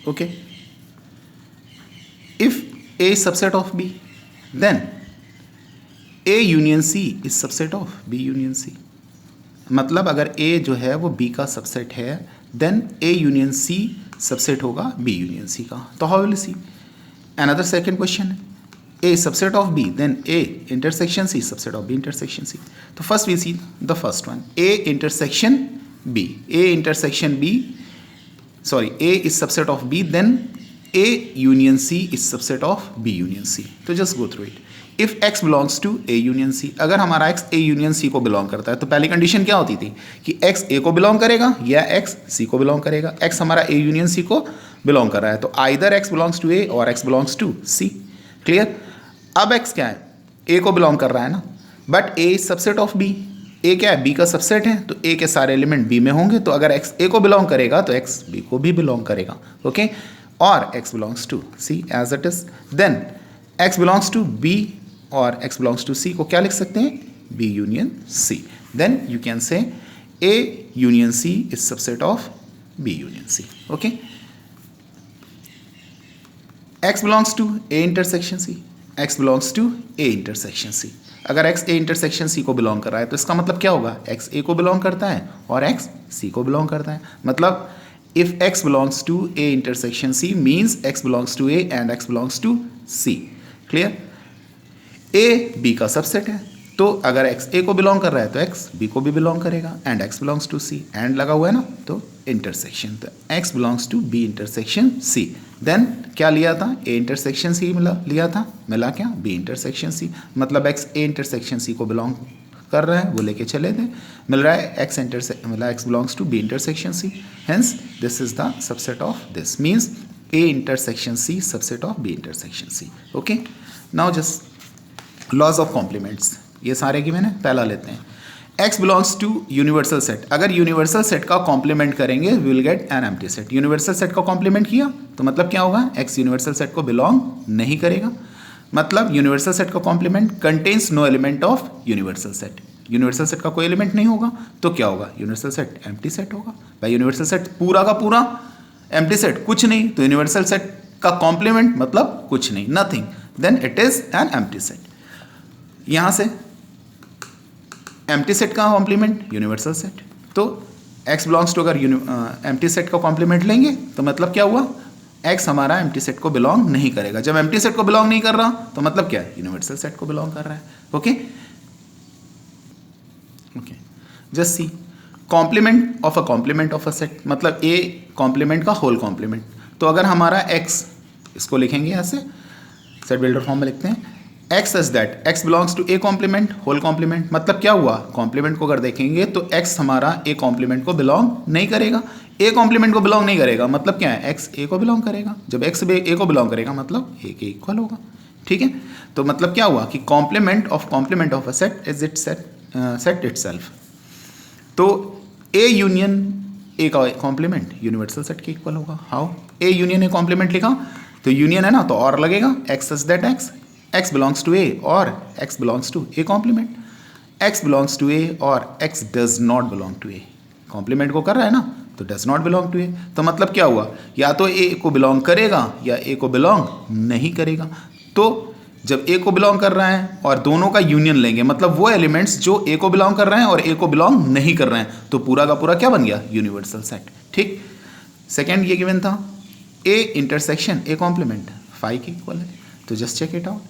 Okay, if A is subset of B, then A union C is subset of B union C. मतलब अगर A जो है वो B का subset है, then A union C subset होगा B union C का. तो how will you see? Another second question, A is subset of B, then A intersection C is subset of B intersection C. So first we see the first one, A intersection B. A intersection B, sorry, A is subset of B, then A union C is subset of B union C. तो just go through it. If X belongs to A union C, अगर हमारा X A union C को belong करता है तो पहली condition क्या होती थी कि X A को बिलोंग करेगा या X C को बिलोंग करेगा. X हमारा A union C को बिलोंग कर रहा है तो either X belongs to A और X belongs to C. Clear. अब X क्या है, A को बिलोंग कर रहा है ना, but A is subset of B. A क्या है, B का सबसेट है तो A के सारे एलिमेंट B में होंगे. तो अगर X A को बिलोंग करेगा तो X B को भी बिलोंग करेगा. ओके, और X belongs to C as it is. Then X belongs to B और X belongs to C को क्या लिख सकते हैं, B union C. Then you can say A union C is subset of B union C. Okay. X belongs to A intersection C. X belongs to A intersection C. अगर X A intersection C को belong कर रहा है तो इसका मतलब क्या होगा, X A को बिलोंग करता है और X C को बिलोंग करता है. मतलब if X belongs to A intersection C means X belongs to A and X belongs to C. Clear? A B का सबसेट है तो अगर X A को बिलोंग कर रहा है तो X B को भी बिलोंग करेगा and X belongs to C. And लगा हुआ है ना, तो इंटरसेक्शन, तो X belongs to B intersection C. Then क्या लिया था, A इंटरसेक्शन C लिया था, मिला क्या, B इंटरसेक्शन C. मतलब X A इंटरसेक्शन C को बिलोंग कर रहा है, वो लेके चले थे, मिल रहा है X belongs to B intersection C. Hence this is the subset of this, means A intersection C subset of B intersection C. Okay, now just laws of complements, ये सारे की मैंने पहला लेते हैं. X belongs to universal set. अगर universal set का complement करेंगे we will get an empty set. Universal set का कॉम्प्लीमेंट किया तो मतलब क्या होगा, X यूनिवर्सल सेट को बिलोंग नहीं करेगा. मतलब यूनिवर्सल सेट का complement contains no element of universal set. Universal set का कोई एलिमेंट नहीं होगा तो क्या होगा, यूनिवर्सल सेट एम्प्टी सेट होगा. भाई यूनिवर्सल सेट पूरा का पूरा एम्प्टी सेट कुछ नहीं, तो यूनिवर्सल सेट का कॉम्प्लीमेंट मतलब कुछ नहीं, nothing, then it is an empty set. यहाँ से एम्प्टी सेट का कॉम्प्लीमेंट यूनिवर्सल सेट, तो X बिलोंग्स टू, अगर एम्प्टी सेट का कॉम्प्लीमेंट लेंगे तो मतलब क्या हुआ, X हमारा एम्प्टी सेट को बिलोंग नहीं करेगा. जब एम्प्टी सेट को बिलोंग नहीं कर रहा तो मतलब क्या है, यूनिवर्सल सेट को बिलोंग कर रहा है. Okay okay, just see complement of a set, मतलब A कॉम्प्लीमेंट का होल कॉम्प्लीमेंट. तो अगर हमारा X, इसको लिखेंगे ऐसे, सेट बिल्डर फॉर्म में लिखते हैं, X is that X belongs to A complement whole complement. मतलब क्या हुआ, कॉम्प्लीमेंट को अगर देखेंगे तो X हमारा A कॉम्प्लीमेंट को बिलोंग नहीं करेगा. A कॉम्प्लीमेंट को बिलोंग नहीं करेगा मतलब क्या है, X A को बिलोंग करेगा. जब X A को बिलोंग करेगा मतलब A के इक्वल होगा. ठीक है, तो मतलब क्या हुआ कि complement of a set is it set itself. तो A यूनियन A का कॉम्प्लीमेंट यूनिवर्सल सेट के इक्वल होगा. How, A union A complement लिखा तो यूनियन है ना, तो और लगेगा, X is that X belongs to A और X belongs to A complement. X belongs to A और X does not belong to A. Complement को कर रहा है ना, तो does not belong to A. तो मतलब क्या हुआ, या तो A को बिलोंग करेगा या A को बिलोंग नहीं करेगा. तो जब A को बिलोंग कर रहा है और दोनों का यूनियन लेंगे, मतलब वो एलिमेंट्स जो A को बिलोंग कर रहे हैं और A को बिलोंग नहीं कर रहे हैं, तो पूरा का पूरा क्या बन गया, यूनिवर्सल सेट. ठीक, सेकेंड ये गिवन था A intersection A complement phi के इक्वल है. तो जस्ट चेक इट आउट.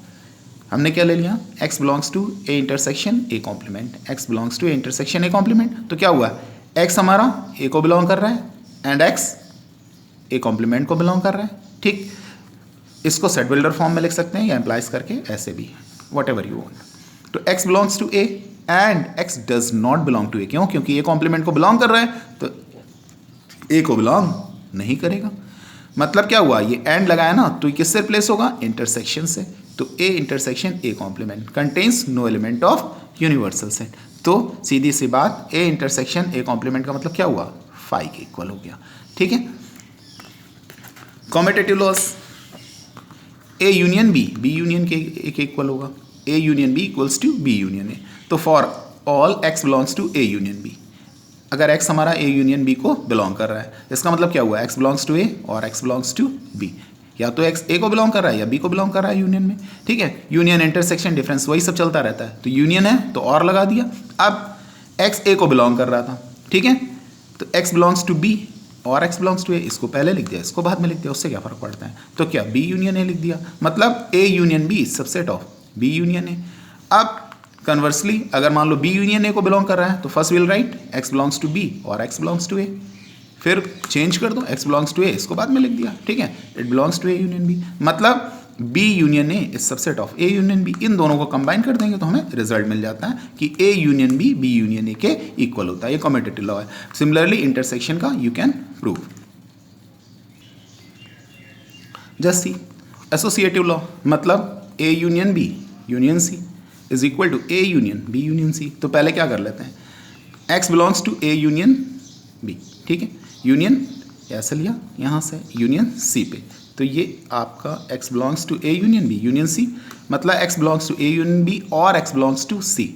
हमने क्या ले लिया, X belongs to A intersection A complement. X belongs to A intersection A complement, तो क्या हुआ, X हमारा A को बिलोंग कर रहा है एंड X A कॉम्प्लीमेंट को बिलोंग कर रहा है. ठीक, इसको सेट बिल्डर फॉर्म में लिख सकते हैं या एम्प्लाइज करके ऐसे भी, वट एवर यू वांट. तो X belongs to A and X does not belong to A. क्यों, क्योंकि A कॉम्प्लीमेंट को बिलोंग कर रहा है तो A को बिलोंग नहीं करेगा. मतलब क्या हुआ, ये एंड लगाया ना, तो ये किससे रिप्लेस होगा, इंटरसेक्शन से. तो A intersection A complement contains no element of universal set. तो सीधी सी बात, A इंटरसेक्शन A कॉम्प्लीमेंट का मतलब क्या हुआ, फाई के इक्वल हो गया. ठीक है, commutative laws, A union B union के इक्वल होगा. A union B equals to B union A. तो for all X belongs to A union B, अगर x हमारा a यूनियन b को बिलोंग कर रहा है, इसका मतलब क्या हुआ, x बिलोंग्स टू a और x बिलोंग्स टू b, या तो x a को बिलोंग कर रहा है या b को बिलोंग कर रहा है यूनियन में, ठीक है। यूनियन, इंटरसेक्शन, डिफरेंस, वही सब चलता रहता है। तो यूनियन है तो और लगा दिया। अब x a को बिलोंग कर रहा था, ठीक है, तो x बिलोंग्स टू b और x बिलोंग्स टू a, इसको पहले लिख दिया, इसको बाद में लिख दिया, उससे क्या फर्क पड़ता है। तो क्या b यूनियन a लिख दिया, मतलब a union b subset of b union a। अब कन्वर्सली अगर मान लो b यूनियन a को बिलोंग कर रहा है तो first will write x belongs to b और x बिलोंग्स टू a, फिर चेंज कर दो x बिलोंग्स टू a, इसको बाद में लिख दिया, ठीक है, it belongs to a union b, मतलब b union a is subset of a union b। इन दोनों को कंबाइन कर देंगे तो हमें रिजल्ट मिल जाता है कि a union b b union a के इक्वल होता है। ये कम्यूटेटिव लॉ है। सिमिलरली इंटरसेक्शन का you can prove. Just see associative law, मतलब a union b union c is equal to a union b union c। तो पहले क्या कर लेते हैं, x belongs to a union b, ठीक है, यूनियन ऐसे लिया यहाँ से यूनियन c पे, तो ये आपका x belongs to a union b union c, मतलब x belongs to a union b और x belongs to c,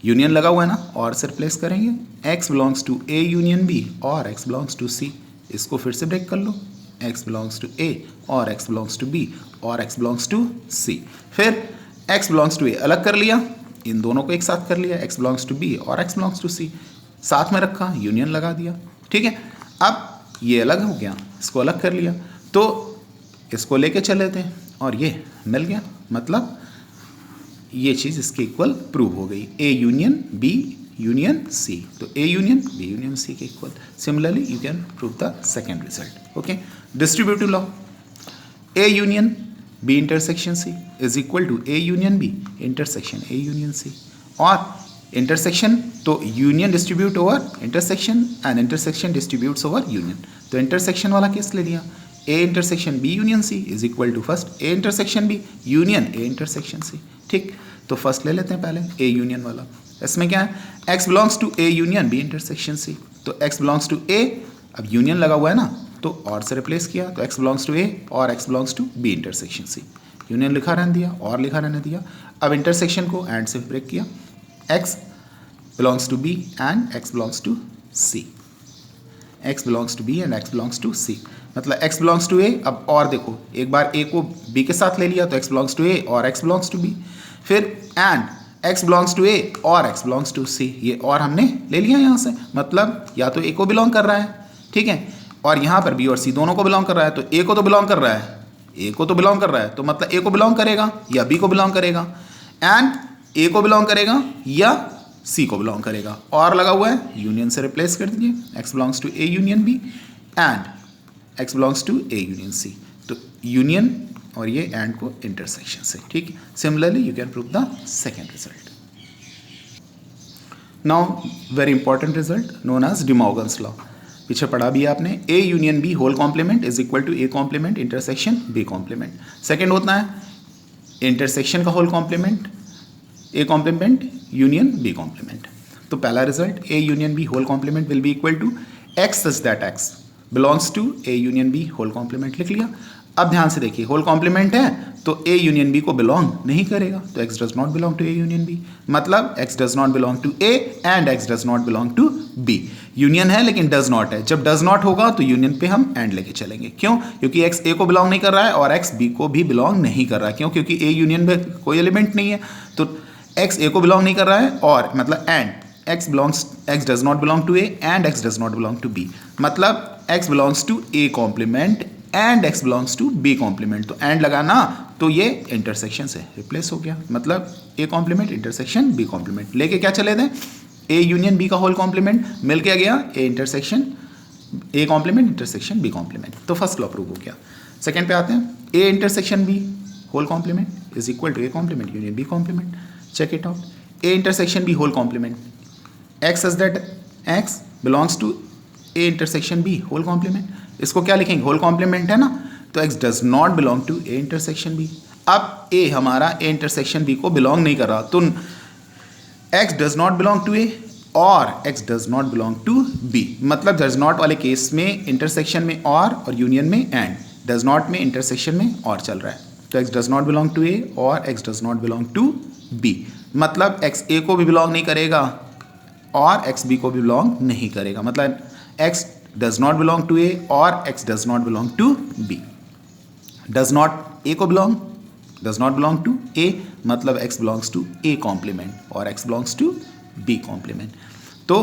union लगा हुआ है ना, और से रिप्लेस करेंगे x belongs to a union b और x बिलोंग्स टू c, इसको फिर से ब्रेक कर लो, x बिलोंग्स टू a और x बिलोंग्स टू b और x बिलोंग्स टू c, फिर x बिलोंग्स टू a अलग कर लिया, इन दोनों को एक साथ कर लिया, x बिलोंग्स टू b और x बिलोंग्स टू c साथ में रखा, यूनियन लगा दिया, ठीक है। अब ये अलग हो गया, इसको अलग कर लिया, तो इसको लेके चले थे और ये मिल गया, मतलब ये चीज़ इसके इक्वल प्रूव हो गई, a union b union c, तो a union b union c के equal. Similarly you can prove the second result. Okay, distributive law, a union b intersection c is equal to a union b intersection a union c, और intersection तो union distribute over intersection and intersection distributes over union, तो intersection वाला case ले लिया, a intersection b union c is equal to first a intersection b union a intersection c, ठीक। तो first ले लेते हैं पहले a यूनियन वाला, इसमें क्या है, x belongs to a union b intersection c, तो x बिलोंग्स टू a, अब यूनियन लगा हुआ है ना, तो और से रिप्लेस किया, तो x बिलोंग्स टू a और x belongs to b intersection c, union लिखा रहने दिया और लिखा रहने दिया। अब इंटरसेक्शन को एंड से ब्रेक किया, x belongs to b and x belongs to c, x belongs to b and x belongs to c, मतलब x बिलोंग्स टू a। अब और देखो, एक बार a को b के साथ ले लिया तो x बिलोंग्स टू a और x बिलोंग्स टू b, फिर and x belongs to a और x बिलोंग्स टू c, ये और हमने ले लिया यहाँ से, मतलब या तो a को बिलोंग कर रहा है, ठीक है, और यहाँ पर b और c दोनों को बिलोंग कर रहा है, तो a को तो बिलोंग कर रहा है, a को तो बिलोंग कर रहा है, तो मतलब a को बिलोंग करेगा या b को बिलोंग करेगा, एंड a को बिलोंग करेगा या c को बिलोंग करेगा, और लगा हुआ है, यूनियन से रिप्लेस कर दीजिए, x belongs to a union b and x belongs to a union c, तो यूनियन और ये एंड को इंटरसेक्शन से, ठीक। Similarly you can prove the second result. Now very important result known as De Morgan's law, पीछे पढ़ा भी आपने, a union b whole complement is equal to a complement intersection b complement. Second होता है intersection का whole complement a complement union b complement. तो पहला result, a union b whole complement will be equal to x such that x belongs to a union b whole complement लिख लिया। अब ध्यान से देखिए, होल कॉम्प्लीमेंट है तो a यूनियन b को बिलोंग नहीं करेगा, तो x does not belong to a union b, मतलब x does not belong to a and x does not belong to b। Union है लेकिन डज नॉट है, जब डज नॉट होगा तो यूनियन पे हम एंड लेके चलेंगे, क्यों, क्योंकि x a को बिलोंग नहीं कर रहा है और x b को भी बिलोंग नहीं कर रहा है, क्यों, क्योंकि a यूनियन में कोई एलिमेंट नहीं है, तो x a को बिलोंग नहीं कर रहा है, और मतलब and x does not belong to a and x does not belong to b, मतलब x belongs to a complement and x belongs to b complement, तो एंड लगाना, तो ये इंटरसेक्शन से रिप्लेस हो गया, मतलब a complement intersection b complement, लेके क्या चले थे, a यूनियन b का होल कॉम्प्लीमेंट मिल के गया a intersection a complement intersection b complement, तो फर्स्ट लॉ प्रूव हो गया। सेकंड पे आते हैं, a intersection b whole complement is equal to a complement union b complement. Check it out, a intersection b whole complement, x is that x belongs to a intersection b whole complement, इसको क्या लिखेंगे, whole complement है ना, तो x does not belong to a intersection b। अब a हमारा a intersection b को belong नहीं कर रहा, तो x does not belong to a और x does not belong to b, मतलब डज नॉट वाले केस में इंटरसेक्शन में और यूनियन में एंड, डज नॉट में इंटरसेक्शन में और चल रहा है, तो x does not belong to a और x does not belong to b, मतलब x a को भी बिलोंग नहीं करेगा और एक्स बी को भी बिलोंग नहीं करेगा, मतलब x does not belong to a और x does not belong to b. Does not a को belong, does not belong to a, मतलब x belongs to a complement और x belongs to b complement. तो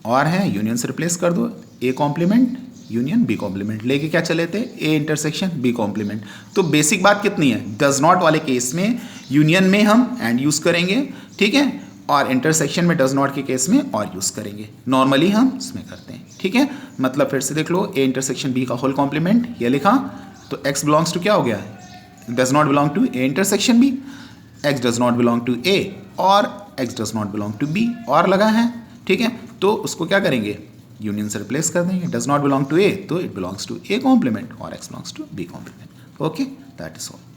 और है union से replace कर दो, a complement union b complement, लेके क्या चले थे, ए इंटरसेक्शन बी कॉम्प्लीमेंट। तो बेसिक बात कितनी है, डज नॉट वाले केस में यूनियन में हम एंड यूज करेंगे, ठीक है, और इंटरसेक्शन में डज नॉट के केस में और यूज करेंगे, नॉर्मली हम इसमें करते हैं, ठीक है। मतलब फिर से देख लो, ए इंटरसेक्शन बी का होल कॉम्प्लीमेंट ये लिखा, तो एक्स बिलोंग्स टू क्या हो गया, does not belong to a intersection b, x does not belong to a और x does not belong to b और लगा है, ठीक है। तो उसको क्या करेंगे, यूनियन से रिप्लेस कर देंगे, does not belong to a तो it belongs to a complement और x belongs to b complement. Okay, that is all.